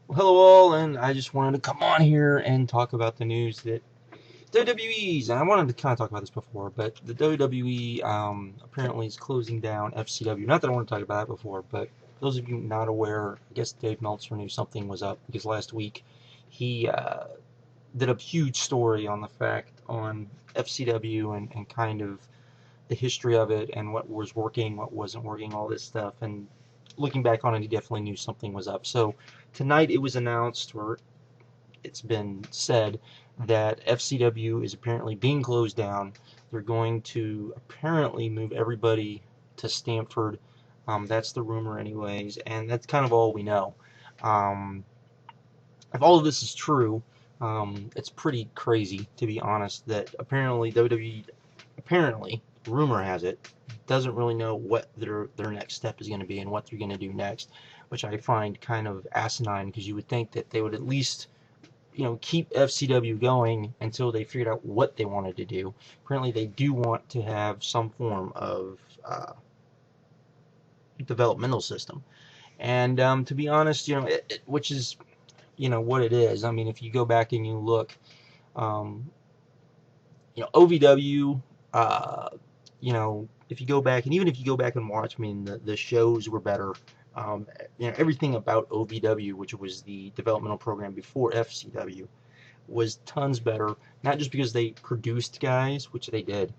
Well, hello all, and I just wanted to come on here and talk about the news that WWE's, and I wanted to kind of talk about this before, but the WWE apparently is closing down FCW. Not that I want to talk about it before, but those of you not aware, I guess Dave Meltzer knew something was up because last week he did a huge story on the fact on FCW and kind of the history of it and what was working, what wasn't working, all this stuff. And looking back on it, he definitely knew something was up. So tonight it was announced, or it's been said, that FCW is apparently being closed down. They're going to apparently move everybody to Stamford. That's the rumor, anyways, and that's kind of all we know. Um, if all of this is true, it's pretty crazy, to be honest, that apparently WWE, apparently, rumor has it, doesn't really know what their next step is going to be and what they're going to do next, which I find kind of asinine because you would think that they would at least keep FCW going until they figured out what they wanted to do. Apparently, they do want to have some form of developmental system, and to be honest, which is what it is. I mean, if you go back and you look, um, OVW, if you go back, and even if you go back and watch, I mean, the shows were better. Everything about OVW, which was the developmental program before FCW, was tons better. Not just because they produced guys, which they did,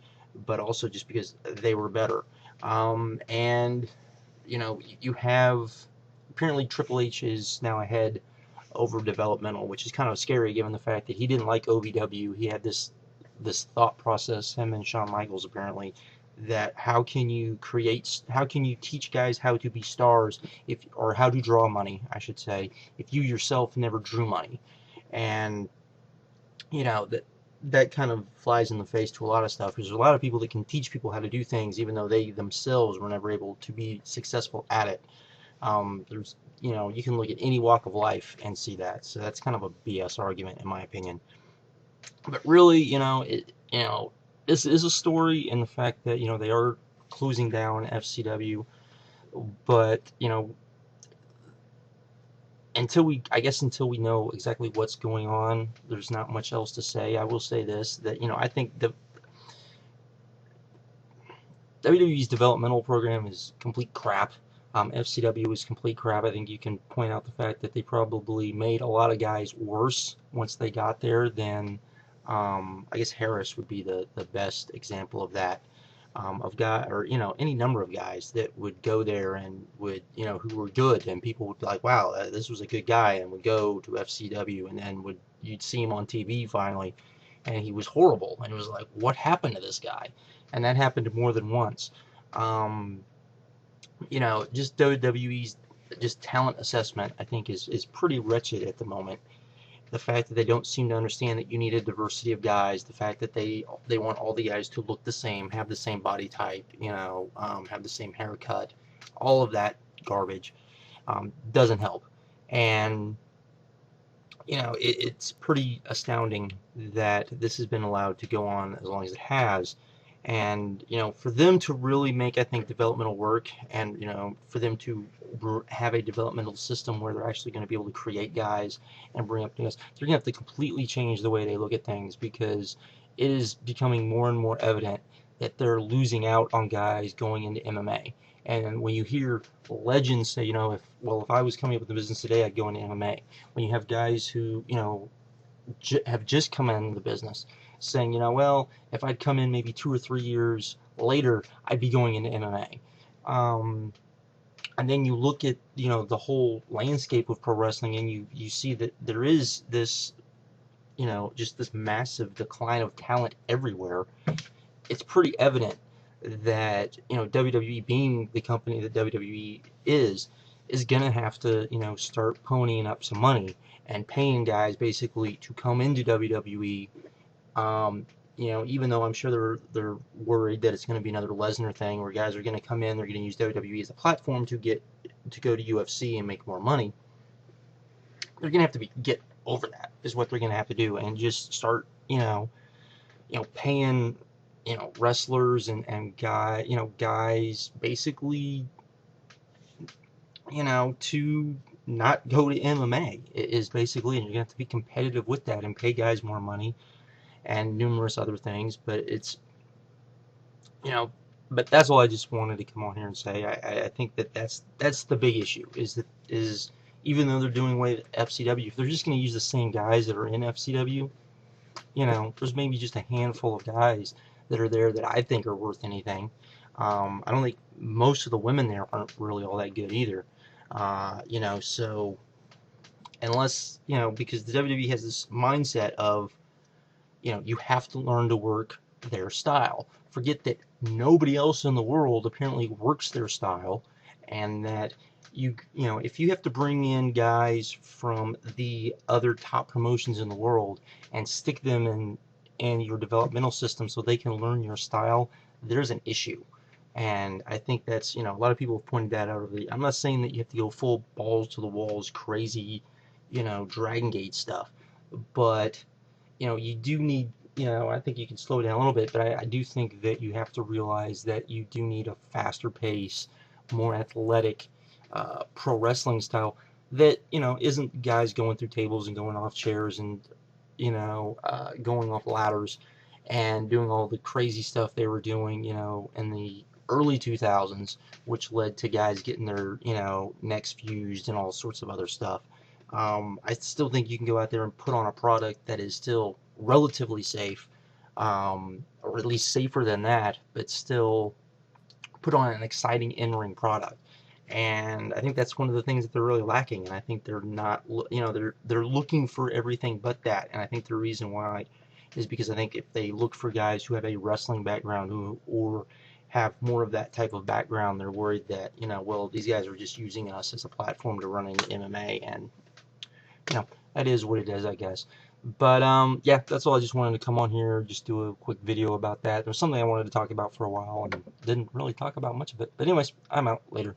but also just because they were better. And you have apparently Triple H is now ahead over developmental, which is kind of scary given the fact that he didn't like OVW. He had this thought process, him and Shawn Michaels apparently, that how can you teach guys how to be stars, or how to draw money, I should say, if you yourself never drew money. And that kind of flies in the face to a lot of stuff, because there's a lot of people that can teach people how to do things even though they themselves were never able to be successful at it. There's you can look at any walk of life and see that. So that's kind of a BS argument in my opinion. But really, this is a story in the fact that they are closing down FCW, but until we know exactly what's going on, there's not much else to say. I will say this, that I think the WWE's developmental program is complete crap. FCW is complete crap. I think you can point out the fact that they probably made a lot of guys worse once they got there than, I guess Harris would be the best example of that. Of guy, or any number of guys that would go there and would who were good, and people would be like, wow, this was a good guy, and would go to FCW, and then you'd see him on TV finally, and he was horrible, and it was like, what happened to this guy? And that happened more than once. Um, just WWE's just talent assessment, I think, is pretty wretched at the moment. The fact that they don't seem to understand that you need a diversity of guys, the fact that they want all the guys to look the same, have the same body type, have the same haircut, all of that garbage doesn't help. And it's pretty astounding that this has been allowed to go on as long as it has. And for them to really make, I think, developmental work, and for them to have a developmental system where they're actually going to be able to create guys and bring up new guys, they're going to have to completely change the way they look at things, because it is becoming more and more evident that they're losing out on guys going into MMA. And when you hear legends say, if I was coming up with the business today, I'd go into MMA. When you have guys who have just come into the business saying, well, if I'd come in maybe 2 or 3 years later, I'd be going into MMA. And then you look at, the whole landscape of pro wrestling, and you see that there is this, just this massive decline of talent everywhere. It's pretty evident that, WWE, being the company that WWE is going to have to, start ponying up some money and paying guys basically to come into WWE. Even though I'm sure they're worried that it's going to be another Lesnar thing where guys are going to come in, they're going to use WWE as a platform to go to UFC and make more money. They're going to have to get over that, is what they're going to have to do, and just start paying wrestlers and guys basically to not go to MMA is basically, and you're gonna have to be competitive with that and pay guys more money and numerous other things. But it's, you know, but that's all I just wanted to come on here and say. I think that that's the big issue, is even though they're doing away with FCW, if they're just going to use the same guys that are in FCW, there's maybe just a handful of guys that are there that I think are worth anything. I don't think most of the women there aren't really all that good either. So unless, because the WWE has this mindset of, you have to learn to work their style. Forget that nobody else in the world apparently works their style, and that if you have to bring in guys from the other top promotions in the world and stick them in your developmental system so they can learn your style, there's an issue. And I think that's, a lot of people have pointed that out. I'm not saying that you have to go full balls to the walls, crazy, Dragon Gate stuff, but you do need, I think you can slow down a little bit, but I do think that you have to realize that you do need a faster pace, more athletic, pro wrestling style that, isn't guys going through tables and going off chairs and, going off ladders and doing all the crazy stuff they were doing, in the early 2000s, which led to guys getting their, necks fused and all sorts of other stuff. I still think you can go out there and put on a product that is still relatively safe, or at least safer than that, but still put on an exciting in-ring product. And I think that's one of the things that they're really lacking. And I think they're not, they're looking for everything but that. And I think the reason why is because I think if they look for guys who have a wrestling background or have more of that type of background, they're worried that, well, these guys are just using us as a platform to run into MMA, and that is what it is, I guess. But yeah, that's all. I just wanted to come on here, just do a quick video about that. It was something I wanted to talk about for a while and didn't really talk about much of it. But anyways, I'm out. Later.